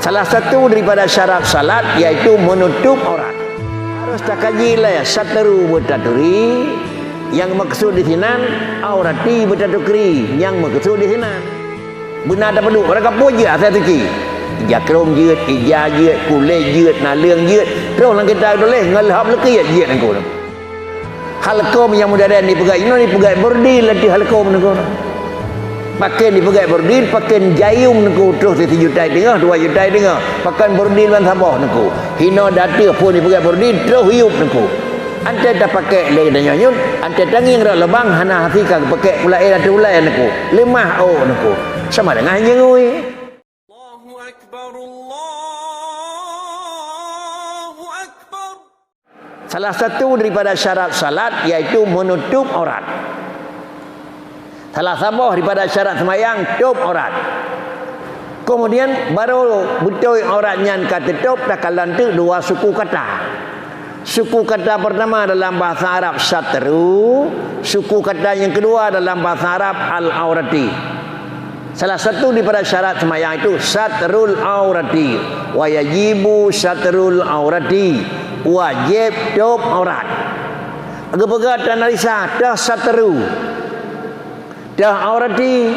Salah satu daripada syarat salat iaitu menutup aurat. Harus tak kaji lah ya, sataru bertaturi, yang maksud di sini aurati bertaturi, yang maksud di sini benar tak perlu orang kapur je asal tuki ija krom jeut, ija jeut, kulai jeut, naleng jeut, terus orang kita boleh ngelhap leki ya jeut nangko halkom yang modern ni pegai ini pegai bordil latih halkom nangko pakai ni pegai bordil pakai jayung nangko terus 1 juta tengah 2 juta tengah pakai bordil man sabah nangko hina data pun ni pegai bordil terus hiup nangko ante dah pakai lagi dah nyonyut ante tanging rak lebang hana hafika pakai ulai dah ulai nangko lemah oh nangko sama dengan nyengui. Allahu akbar, Allahu akbar. Salah satu daripada syarat salat iaitu menutup aurat. Salah sabah daripada syarat sembahyang tutup aurat. Kemudian baru betul auratnya kata tutup tak kalan tu 2 suku kata. Suku kata pertama dalam bahasa Arab satru, suku kata yang kedua dalam bahasa Arab al-aurati. Salah satu daripada syarat sembahyang itu satrul aurati wa yajibu satrul aurati, wajib tutup aurat. Agak-agak analisa dah satru dah aurati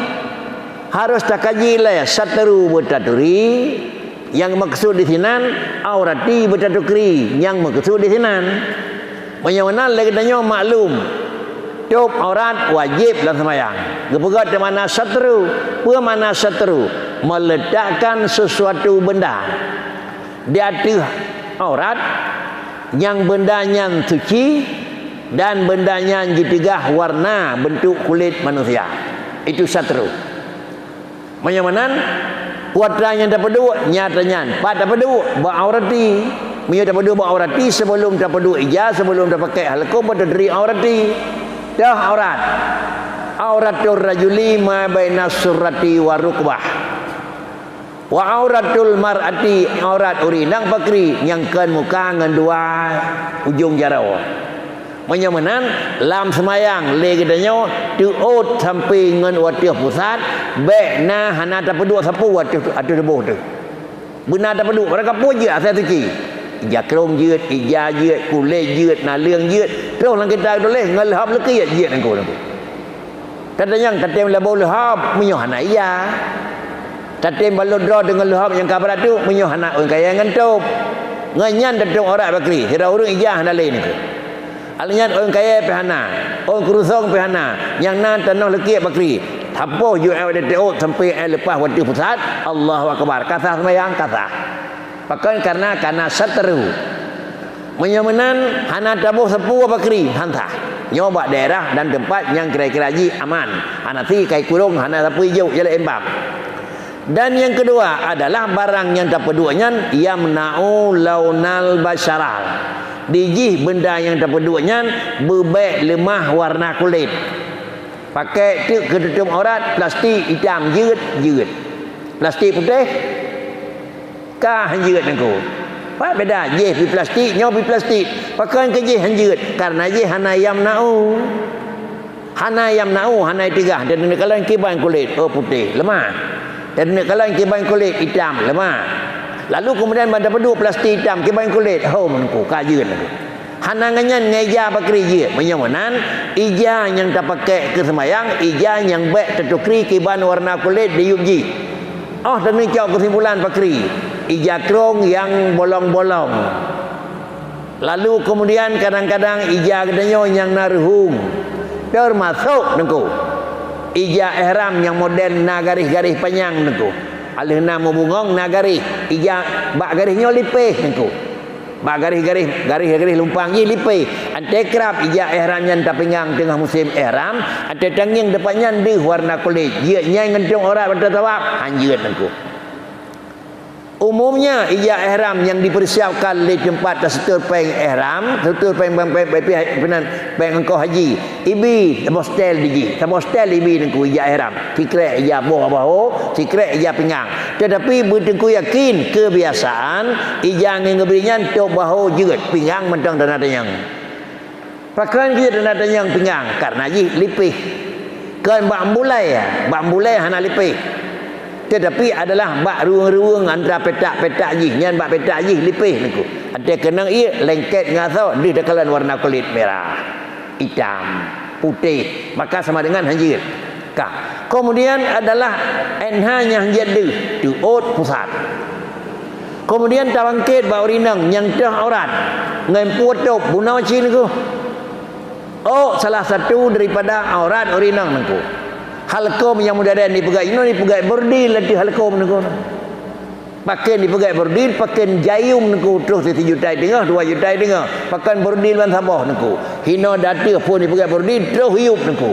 harus tak kaji lah ya, satru bertaturi, yang maksud di sini aurati bertaturi, yang maksud di sini menyamanan lagi tanya maklum tutup aurat wajib dalam sembahyang. Gepegat di mana satru? Apa mana satru? Meletakkan sesuatu benda di atas aurat yang bendanya suci dan bendanya jitigah warna bentuk kulit manusia. Itu satru. Menyamanan kuatranya dapat dua nyatanya. Pak dapat dua beraurati. Punya dapat dua beraurati sebelum dapat dua ijaz, sebelum dapat pakai halqum pada dari aurati. Dah aurat. Auratul rajuli ma baina surrati wa rukbah. Wa auratul mar'ati aurat urinang pakri yang kan muka ngan dua ujung jarau. Menyamanan lam semayang le katanya tuut sampai ngan watih pusat baik na hana dapat dua sapu watih atu debuh tu. Benar dapat dua orang kapur je asal tuki. Ija krom jeut, ija jeut, kulai jeut, naleng jeut. Terus orang kita boleh ngelhap leki ya jeut nangko nangko. Katanya katem la boleh hap menyoh anak iya. Katem balon draw dengan lehap yang kabar tu menyoh anak orang kaya ngentup. Nganyan datuk orang bakri, sira urang ijah nalai nangko. Alnya orang kaya pehana, orang kurusong pehana, yang nan tanah leki bakri. Tapoh ju awak datuk sampai lepas waktu pusat, Allahu akbar. Kata sembahyang kata. Pakai karena satru. Menyamanan hana tabuh sepuh bakri hantah. Nyoba daerah dan tempat yang kira-kira ji aman. Hana ti kai kurung hana sapu hijau jalan embam. Dan yang kedua adalah barang yang dapat duanya yamna'u launal basyaral. Dijih benda yang dapat duanya bebaik lemah warna kulit. Pakai tu ketutup aurat plastik hitam jeut. Plastik putih kah hanjeut nangko. Apa beda? Je pi plastik, nyo pi plastik. Pakai ke je hanjeut karena je hana yamna'u. Hana yamna'u, hana tiga. Dan nak kalan kiban kulit putih, lemah. Dan nak kalan kiban kulit hitam, lemah. Lalu kemudian pada pedu plastik hitam kiban kulit, nangko ka jeut nangko. Hana nganyan ngeja pakri je. Menyamanan ija yang tak pakai ke sembahyang, ija yang baik tetukri kiban warna kulit diup ji. Oh, dan ni cak kesimpulan pakri. Ija krong yang bolong-bolong. Lalu kemudian kadang-kadang ija gedanyo yang naruhung. Termasuk nengko. Ija ihram yang model na garis-garis panjang nengko. Alih nama bungong na garis. Ija bak garisnya lipih nengko. Bak garis-garis lumpang ye lipih. Ante kerap ija ihram yang tak pinggang tengah musim ihram. Ante tanging depannya di warna kulit. Ye nyai ngentung orang pada tawaf hanjeut nengko. Umumnya ija ihram yang dipersiapkan di tempat tersetur peng ihram, tersetur peng engkau haji. Ibi hostel diji, hostel ibi nengku ija ihram. Tikrek ija bahu, tikrek ija pinggang. Tetapi bertengku yakin kebiasaan ija ngeberinya tok bahu jeut pinggang mentang dan ada yang. Pakaian jeut dan ada yang pinggang karena ji lipih. Kan bak mulai hana lipih. Tetapi adalah bak ruang-ruang antara petak-petak jih nyan bak petak jih lipih niku. Ada kenang ia lengket ngaso di dekalan warna kulit merah, hitam, putih, maka sama dengan hanjir. Kemudian adalah enhanya hanjir tu ot pusat. Kemudian tawangkit bak urinang yang dah aurat ngempuat top bunau cin niku. Oh, salah satu daripada aurat urinang niku. Halkom yang mudah dan dipegai ini dipegai bordil lagi halkom niku. Pakai dipegai bordil, pakai jayum niku terus 1 juta tengah, 2 juta tengah. Pakai bordil ban sabah niku. Hino dati pun dipegai bordil terus hiup niku.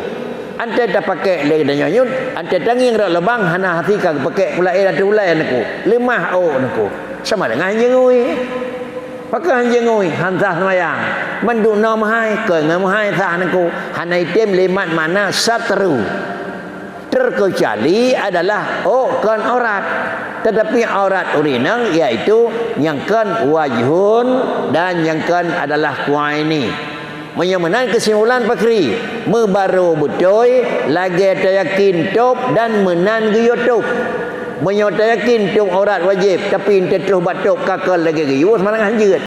Ante tak pakai lagi dan nyonyut, ante tanging rak lebang hana hati kag pakai ulai atu ulai niku. Lemah niku. Sama dengan jengui. Pakai jengui hantah semayang. Menduk nom hai, ke ngam hai sah niku. Hana item lemat mana satru. Terkecuali adalah kan aurat, tetapi aurat urinang iaitu nyangkan wajhun dan nyangkan adalah kuaini. Menyemenan kesimpulan pakri mebaru betul lagi tayakin top dan menan giyotop. Menyotayakin top aurat wajib tapi terus batuk kakal lagi giyu semangat hanjut.